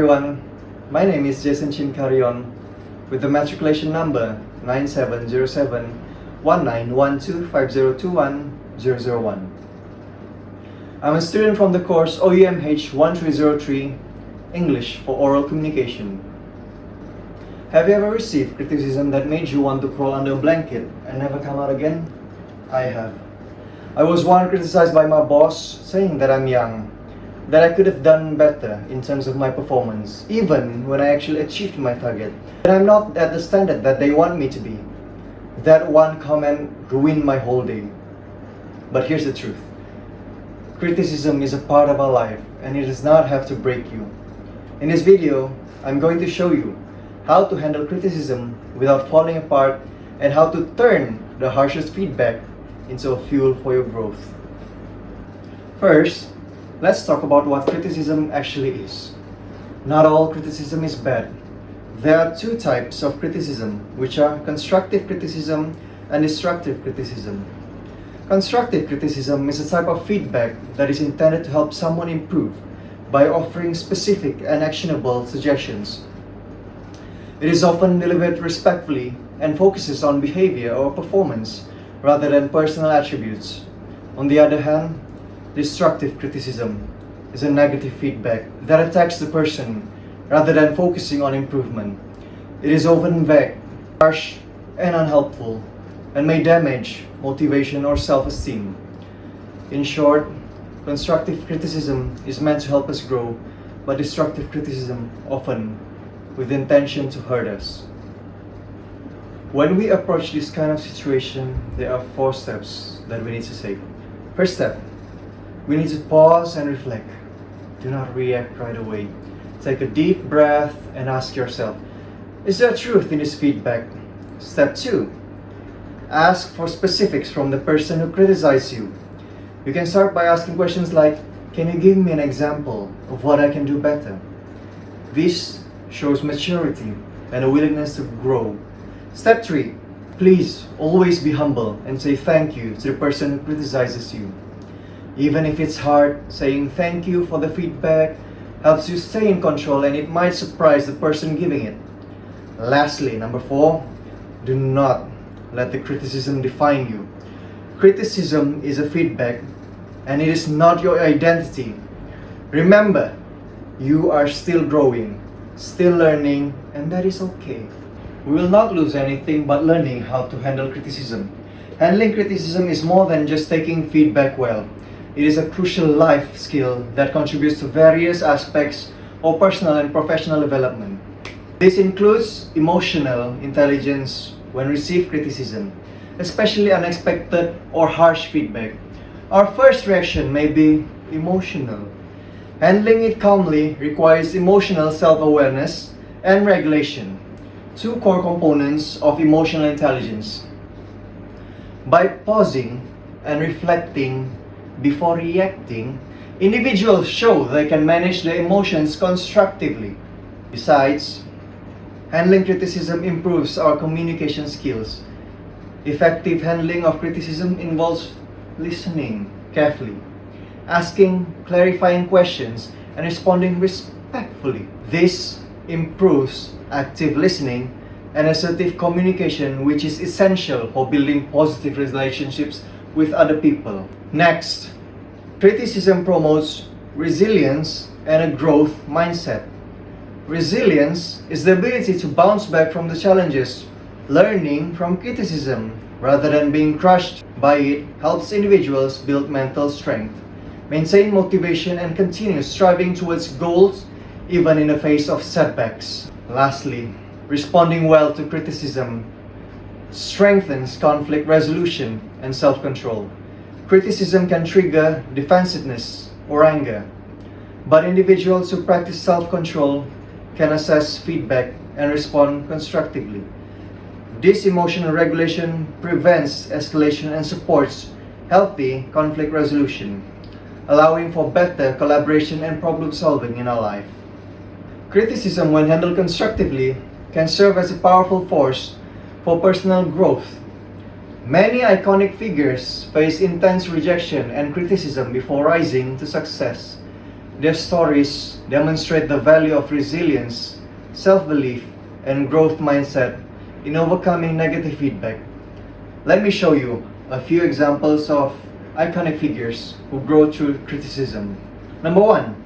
everyone, my name is Jason Chin Carrion with the matriculation number 9707-19125021-001. I'm a student from the course OUMH1303, English for Oral Communication. Have you ever received criticism that made you want to crawl under a blanket and never come out again? I have. I was once criticized by my boss saying that I'm young, that I could have done better in terms of my performance, even when I actually achieved my target, that I'm not at the standard that they want me to be. That one comment ruined my whole day. But here's the truth. Criticism is a part of our life and it does not have to break you. In this video, I'm going to show you how to handle criticism without falling apart and how to turn the harshest feedback into a fuel for your growth. First, let's talk about what criticism actually is. Not all criticism is bad. There are two types of criticism, which are constructive criticism and destructive criticism. Constructive criticism is a type of feedback that is intended to help someone improve by offering specific and actionable suggestions. It is often delivered respectfully and focuses on behavior or performance rather than personal attributes. On the other hand, destructive criticism is a negative feedback that attacks the person rather than focusing on improvement. It is often vague, harsh, and unhelpful, and may damage motivation or self-esteem. In short, constructive criticism is meant to help us grow, but destructive criticism often with the intention to hurt us. When we approach this kind of situation, there are 4 steps that we need to take. First step, we need to pause and reflect. Do not react right away. Take a deep breath and ask yourself, is there truth in this feedback? Step 2, ask for specifics from the person who criticized you. You can start by asking questions like, can you give me an example of what I can do better? This shows maturity and a willingness to grow. Step 3, please always be humble and say thank you to the person who criticizes you. Even if it's hard, saying thank you for the feedback helps you stay in control and it might surprise the person giving it. Lastly, number 4, do not let the criticism define you. Criticism is a feedback and it is not your identity. Remember, you are still growing, still learning, and that is okay. We will not lose anything but learning how to handle criticism. Handling criticism is more than just taking feedback well. It is a crucial life skill that contributes to various aspects of personal and professional development. This includes emotional intelligence when received criticism, especially unexpected or harsh feedback. Our first reaction may be emotional. Handling it calmly requires emotional self-awareness and regulation, 2 core components of emotional intelligence. By pausing and reflecting before reacting, individuals show they can manage their emotions constructively. Besides, handling criticism improves our communication skills. Effective handling of criticism involves listening carefully, asking clarifying questions, and responding respectfully. This improves active listening and assertive communication, which is essential for building positive relationships with other people. Next, criticism promotes resilience and a growth mindset. Resilience is the ability to bounce back from the challenges. Learning from criticism rather than being crushed by it helps individuals build mental strength, maintain motivation, and continue striving towards goals even in the face of setbacks. Lastly, responding well to criticism strengthens conflict resolution and self-control. Criticism can trigger defensiveness or anger, but individuals who practice self-control can assess feedback and respond constructively. This emotional regulation prevents escalation and supports healthy conflict resolution, allowing for better collaboration and problem solving in our life. Criticism, when handled constructively, can serve as a powerful force for personal growth. Many iconic figures face intense rejection and criticism before rising to success. Their stories demonstrate the value of resilience, self-belief, and growth mindset in overcoming negative feedback. Let me show you a few examples of iconic figures who grow through criticism. Number 1.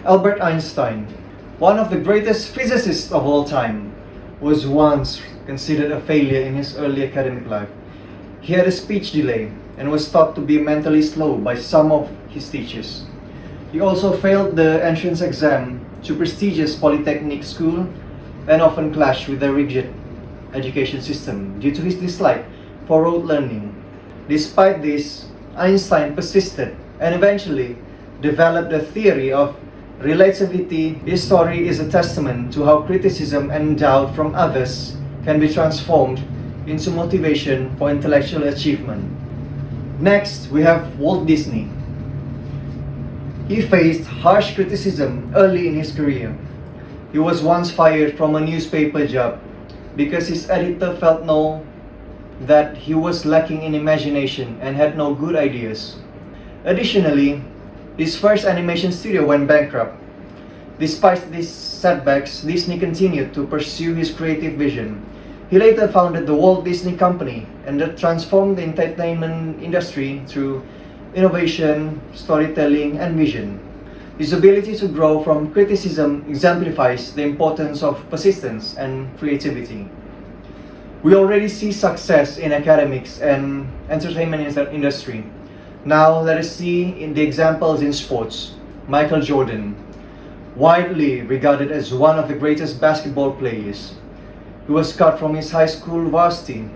Albert Einstein, one of the greatest physicists of all time, was once considered a failure in his early academic life. He had a speech delay and was thought to be mentally slow by some of his teachers. He also failed the entrance exam to prestigious polytechnic school and often clashed with the rigid education system due to his dislike for rote learning. Despite this, Einstein persisted and eventually developed the theory of relativity. His story is a testament to how criticism and doubt from others can be transformed into motivation for intellectual achievement. Next, we have Walt Disney. He faced harsh criticism early in his career. He was once fired from a newspaper job because his editor felt that he was lacking in imagination and had no good ideas. Additionally, his first animation studio went bankrupt. Despite these setbacks, Disney continued to pursue his creative vision. He later founded the Walt Disney Company and transformed the entertainment industry through innovation, storytelling, and vision. His ability to grow from criticism exemplifies the importance of persistence and creativity. We already see success in academics and entertainment industry. Now let us see in the examples in sports. Michael Jordan, widely regarded as one of the greatest basketball players. He was cut from his high school varsity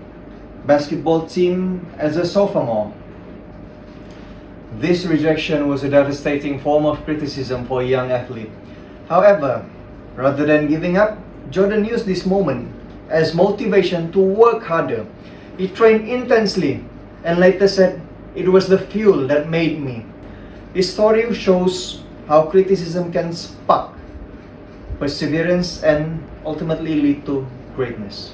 basketball team as a sophomore. This rejection was a devastating form of criticism for a young athlete. However, rather than giving up, Jordan used this moment as motivation to work harder. He trained intensely and later said, "It was the fuel that made me." His story shows how criticism can spark perseverance and ultimately lead to greatness.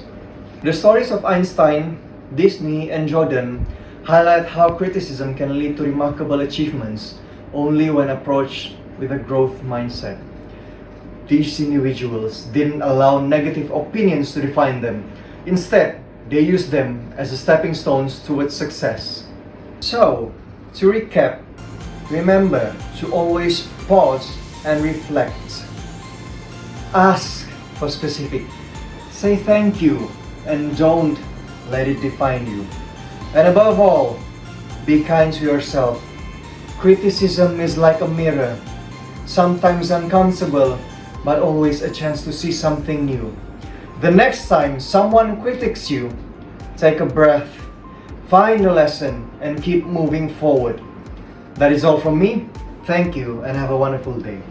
The stories of Einstein, Disney, and Jordan highlight how criticism can lead to remarkable achievements only when approached with a growth mindset. These individuals didn't allow negative opinions to define them. Instead, they used them as stepping stones towards success. So, to recap, remember to always pause and reflect. Ask for specific. Say thank you and don't let it define you. And above all, be kind to yourself. Criticism is like a mirror, sometimes uncomfortable, but always a chance to see something new. The next time someone critiques you, take a breath, find a lesson, and keep moving forward. That is all from me. Thank you and have a wonderful day.